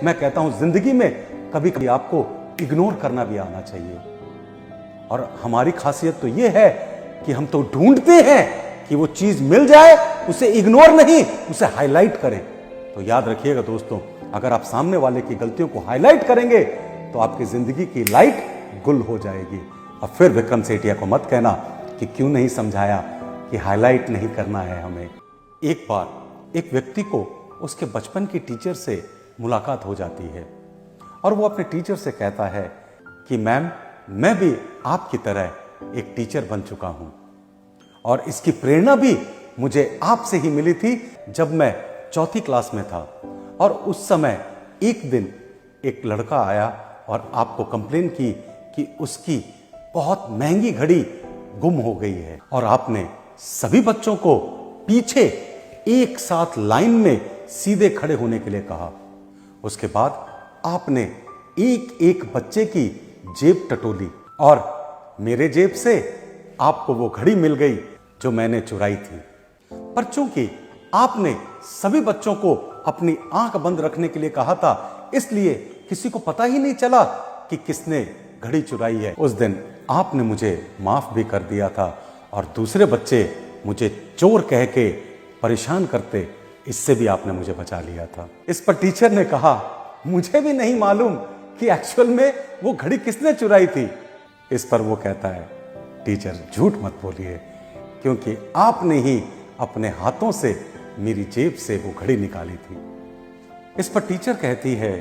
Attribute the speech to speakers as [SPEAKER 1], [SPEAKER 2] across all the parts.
[SPEAKER 1] मैं कहता हूं जिंदगी में कभी कभी आपको इग्नोर करना भी आना चाहिए। और हमारी खासियत तो यह है कि हम तो ढूंढते हैं कि वो चीज मिल जाए, उसे इग्नोर नहीं, उसे हाईलाइट करें। तो याद रखिएगा दोस्तों, अगर आप सामने वाले की गलतियों को हाईलाइट करेंगे तो आपकी जिंदगी की लाइट गुल हो जाएगी। और फिर विक्रम सेठिया को मत कहना कि क्यों नहीं समझाया कि हाईलाइट नहीं करना है हमें। एक बार एक व्यक्ति को उसके बचपन की टीचर से मुलाकात हो जाती है और वो अपने टीचर से कहता है कि मैम, मैं भी आपकी तरह एक टीचर बन चुका हूं और इसकी प्रेरणा भी मुझे आपसे ही मिली थी जब मैं चौथी क्लास में था। और उस समय एक दिन एक लड़का आया और आपको कंप्लेन की कि उसकी बहुत महंगी घड़ी गुम हो गई है और आपने सभी बच्चों को पीछे एक साथ लाइन में सीधे खड़े होने के लिए कहा। उसके बाद आपने एक एक बच्चे की जेब टटोली और मेरे जेब से आपको वो घड़ी मिल गई जो मैंने चुराई थी। पर चूंकि आपने सभी बच्चों को अपनी आंख बंद रखने के लिए कहा था, इसलिए किसी को पता ही नहीं चला कि किसने घड़ी चुराई है। उस दिन आपने मुझे माफ भी कर दिया था और दूसरे बच्चे मुझे चोर कह के परेशान करते, इससे भी आपने मुझे बचा लिया था। इस पर टीचर ने कहा, मुझे भी नहीं मालूम कि एक्चुअल में वो घड़ी किसने चुराई थी। इस पर वो कहता है, टीचर झूठ मत बोलिए, क्योंकि आपने ही अपने हाथों से मेरी जेब से वो घड़ी निकाली थी। इस पर टीचर कहती है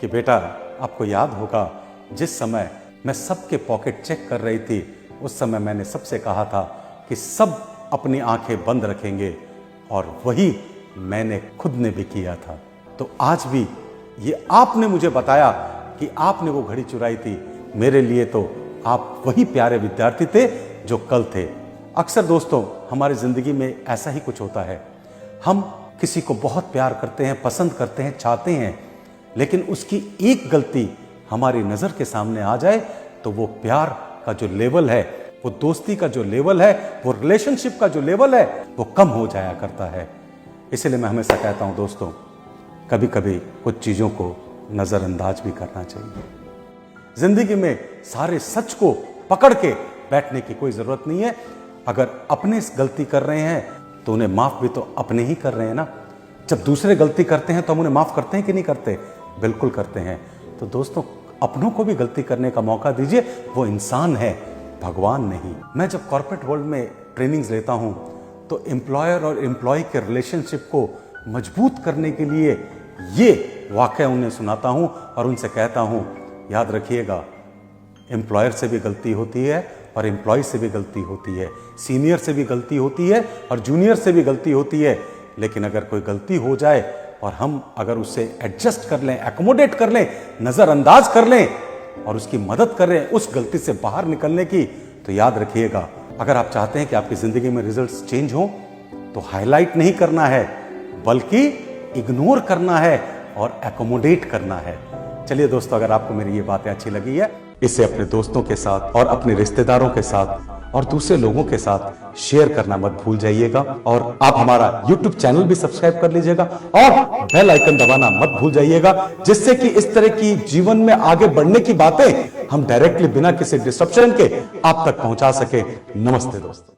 [SPEAKER 1] कि बेटा, आपको याद होगा जिस समय मैं सबके पॉकेट चेक कर रही थी, उस समय मैंने सबसे कहा था कि सब अपनी आंखें बंद रखेंगे और वही मैंने खुद ने भी किया था। तो आज भी ये आपने मुझे बताया कि आपने वो घड़ी चुराई थी। मेरे लिए तो आप वही प्यारे विद्यार्थी थे जो कल थे। अक्सर दोस्तों, हमारी जिंदगी में ऐसा ही कुछ होता है। हम किसी को बहुत प्यार करते हैं, पसंद करते हैं, चाहते हैं, लेकिन उसकी एक गलती हमारी नजर के सामने आ जाए तो वो प्यार का जो लेवल है, वो दोस्ती का जो लेवल है, वो रिलेशनशिप का जो लेवल है, वो कम हो जाया करता है। इसलिए मैं हमेशा कहता हूं दोस्तों, कभी कभी कुछ चीजों को नजरअंदाज भी करना चाहिए। जिंदगी में सारे सच को पकड़ के बैठने की कोई जरूरत नहीं है। अगर अपने गलती कर रहे हैं तो उन्हें माफ भी तो अपने ही कर रहे हैं ना। जब दूसरे गलती करते हैं तो हम उन्हें माफ करते हैं कि नहीं करते? बिल्कुल करते हैं। तो दोस्तों, अपनों को भी गलती करने का मौका दीजिए। वो इंसान है, भगवान नहीं। मैं जब कॉर्पोरेट वर्ल्ड में ट्रेनिंग्स लेता हूं तो एम्प्लॉयर और एम्प्लॉय के रिलेशनशिप को मजबूत करने के लिए ये वाकया उन्हें सुनाता हूं और उनसे कहता हूं, याद रखिएगा, एम्प्लॉयर से भी गलती होती है और एम्प्लॉय से भी गलती होती है, सीनियर से भी गलती होती है और जूनियर से भी गलती होती है। लेकिन अगर कोई गलती हो जाए और हम अगर उससे एडजस्ट कर लें, एकोमोडेट कर लें, नज़रअंदाज कर लें और उसकी मदद करें उस गलती से बाहर निकलने की, तो याद रखिएगा, अगर आप चाहते हैं कि आपकी ज़िंदगी में रिजल्ट्स चेंज हों तो हाईलाइट नहीं करना है, बल्कि इग्नोर करना है और एकोमोडेट करना है। चलिए दोस्तों, अगर आपको मेरी ये बातें अच्छी लगी है, इसे अपने दोस्तों के साथ और अपने रिश्तेदारों के साथ और दूसरे लोगों के साथ शेयर करना मत भूल जाइएगा। और आप हमारा YouTube चैनल भी सब्सक्राइब कर लीजिएगा और बेल आइकन दबाना मत भूल जाइएगा, जिससे कि इस तरह की जीवन में आगे बढ़ने की बातें हम डायरेक्टली बिना किसी डिस्ट्रप्शन के आप तक पहुंचा सके। नमस्ते दोस्तों।